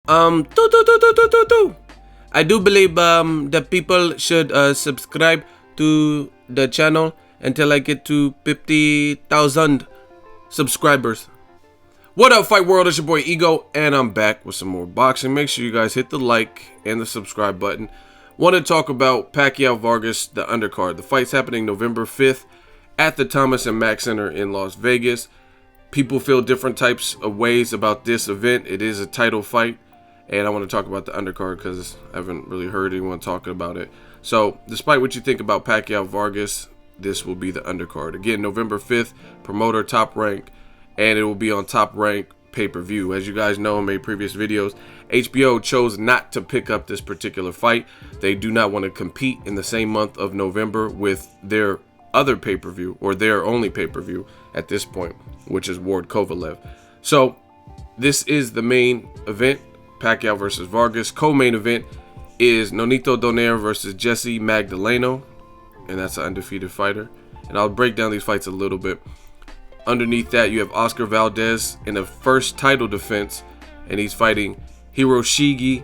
I do believe that people should subscribe to the channel until I get to 50,000 subscribers. What up, Fight World? It's your boy Ego, and I'm back with some more boxing. Make sure you guys hit the like and the subscribe button. Want to talk about Pacquiao Vargas, the undercard. The fight's happening November 5th at the Thomas and Mack Center in Las Vegas. People feel different types of ways about this event. It is a title fight, and I want to talk about the undercard because I haven't really heard anyone talking about it. So, despite what you think about Pacquiao Vargas, this will be the undercard. Again, November 5th, promoter Top Rank, and it will be on Top Rank pay-per-view. As you guys know in my previous videos, HBO chose not to pick up this particular fight. They do not want to compete in the same month of November with their other pay-per-view, or their only pay-per-view at this point, which is Ward Kovalev. So this is the main event, Pacquiao versus Vargas. Co-main event is Nonito Donaire versus Jessie Magdaleno, and that's an undefeated fighter. And I'll break down these fights a little bit. Underneath that, you have Oscar Valdez in a first title defense, and he's fighting Hiroshige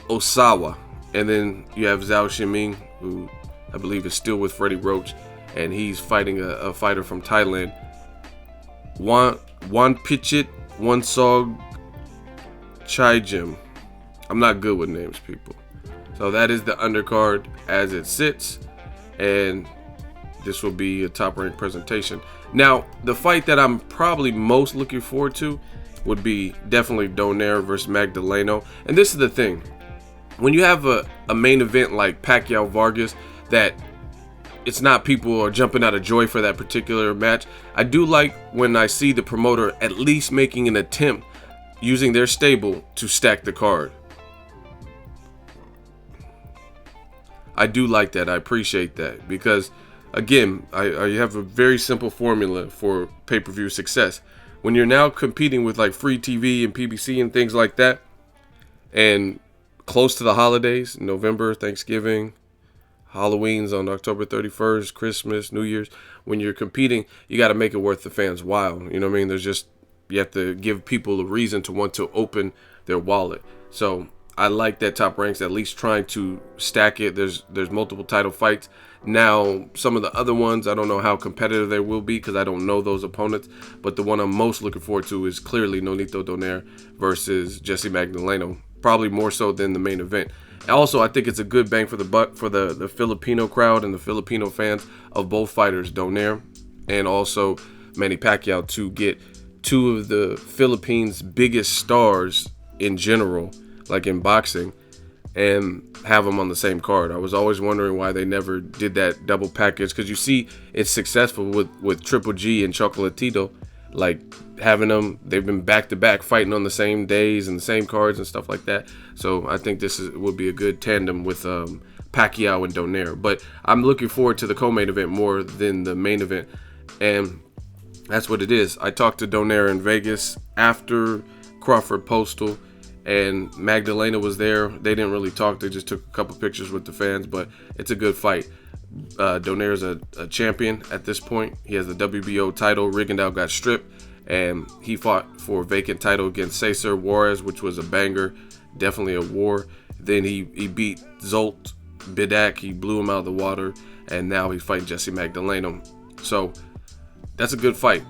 Osawa. And then you have Zhao Shiming, who I believe is still with Freddie Roach, and he's fighting a fighter from Thailand, Wan Pichit Wansog Chaijim. I'm not good with names, people. So that is the undercard as it sits, and this will be a top ranked presentation. Now, the fight that I'm probably most looking forward to would be definitely Donaire versus Magdaleno. And this is the thing. When you have a main event like Pacquiao Vargas, that it's not people are jumping out of joy for that particular match. I do like when I see the promoter at least making an attempt using their stable to stack the card. I do like that. I appreciate that because, again, I have a very simple formula for pay-per-view success. When you're now competing with like free TV and PBC and things like that, and close to the holidays, November, Thanksgiving, Halloween's on October 31st, Christmas, New Year's, when you're competing, you got to make it worth the fans' while. You know what I mean? You have to give people a reason to want to open their wallet. So I like that Top Rank's at least trying to stack it. There's multiple title fights. Now, some of the other ones, I don't know how competitive they will be because I don't know those opponents. But the one I'm most looking forward to is clearly Nonito Donaire versus Jessie Magdaleno. Probably more so than the main event. Also, I think it's a good bang for the buck for the Filipino crowd and the Filipino fans of both fighters, Donaire and also Manny Pacquiao, to get two of the Philippines' biggest stars in general, like in boxing, and have them on the same card. I was always wondering why they never did that double package, because you see it's successful with Triple G and Chocolatito, like having them, they've been back-to-back fighting on the same days and the same cards and stuff like that. So I think this would be a good tandem with Pacquiao and Donaire. But I'm looking forward to the co-main event more than the main event, and that's what it is. I talked to Donaire in Vegas after Crawford Postal, and Magdalena was there. They didn't really talk. They just took a couple pictures with the fans, but it's a good fight. Donaire's a champion at this point. He has the WBO title. Rigondeaux got stripped, and he fought for a vacant title against Cesar Juarez, which was a banger, definitely a war. Then he beat Zolt Bidak. He blew him out of the water, and now he's fighting Jessie Magdaleno. So that's a good fight.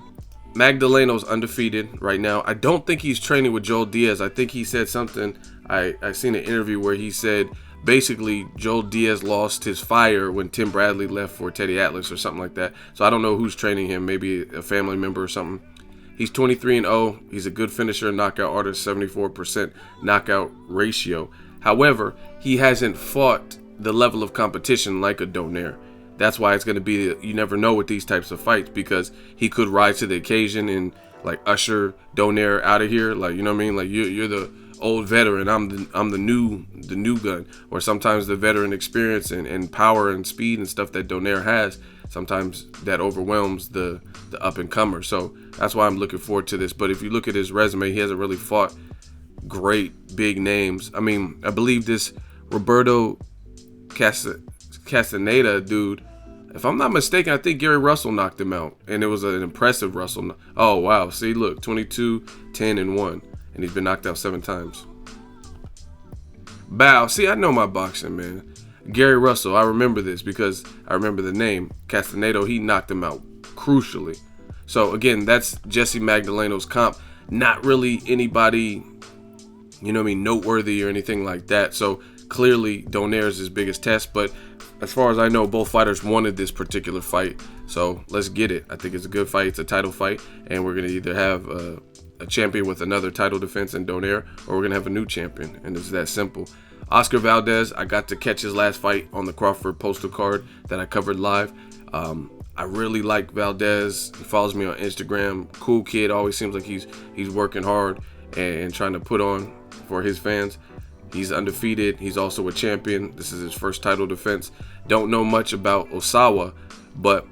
Magdaleno's undefeated right now. I don't think he's training with Joel Diaz. I think he said something. I seen an interview where he said basically Joel Diaz lost his fire when Tim Bradley left for Teddy Atlas or something like that. So I don't know who's training him. Maybe a family member or something. He's 23-0. He's a good finisher, knockout artist, 74% knockout ratio. However, he hasn't fought the level of competition like a Donaire. That's why it's going to be, you never know with these types of fights, because he could rise to the occasion and like usher Donaire out of here. Like, you know what I mean? Like you're the old veteran, I'm the new gun. Or sometimes the veteran experience and power and speed and stuff that Donaire has, sometimes that overwhelms the up and comer. So that's why I'm looking forward to this. But if you look at his resume, he hasn't really fought great big names. I mean, I believe this Roberto Castaneda dude, if I'm not mistaken, I think Gary Russell knocked him out, and it was an impressive Russell. Oh wow, see, look, 22, 10, and 1, and he's been knocked out 7 times. Bow. See, I know my boxing, man. Gary Russell, I remember this because I remember the name. Castaneda, he knocked him out crucially. So, again, that's Jesse Magdaleno's comp. Not really anybody, you know what I mean, noteworthy or anything like that. So, clearly, Donaire is his biggest test. But as far as I know, both fighters wanted this particular fight. So, let's get it. I think it's a good fight. It's a title fight. And we're going to either have a champion with another title defense in Donaire, or we're going to have a new champion. And it's that simple. Oscar Valdez, I got to catch his last fight on the Crawford postal card that I covered live. I really like Valdez. He follows me on Instagram. Cool kid. Always seems like he's working hard and trying to put on for his fans. He's undefeated. He's also a champion. This is his first title defense. Don't know much about Osawa, but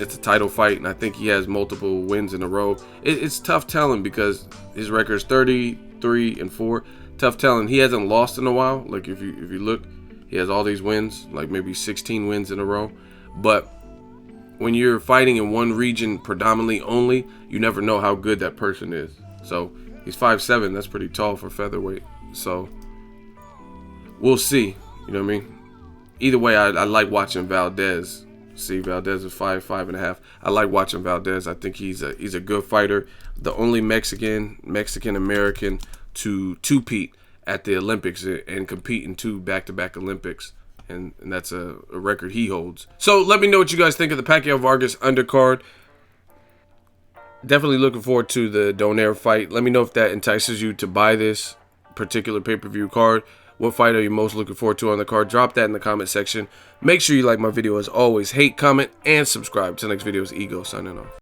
it's a title fight, and I think he has multiple wins in a row. It's tough telling because his record is 33-4. Tough telling. He hasn't lost in a while. Like if you look, he has all these wins, like maybe 16 wins in a row. But when you're fighting in one region predominantly only, you never know how good that person is. So he's 5'7". That's pretty tall for featherweight. So we'll see. You know what I mean? Either way, I like watching Valdez. See, Valdez is 5'5.5". I like watching Valdez. I think he's a good fighter. The only Mexican American to two-peat at the Olympics and compete in 2 back-to-back Olympics. And that's a record he holds. So let me know what you guys think of the Pacquiao-Vargas undercard. Definitely looking forward to the Donaire fight. Let me know if that entices you to buy this particular pay-per-view card. What fight are you most looking forward to on the card? Drop that in the comment section. Make sure you like my video as always. Hate, comment, and subscribe. Till next video is Ego signing off.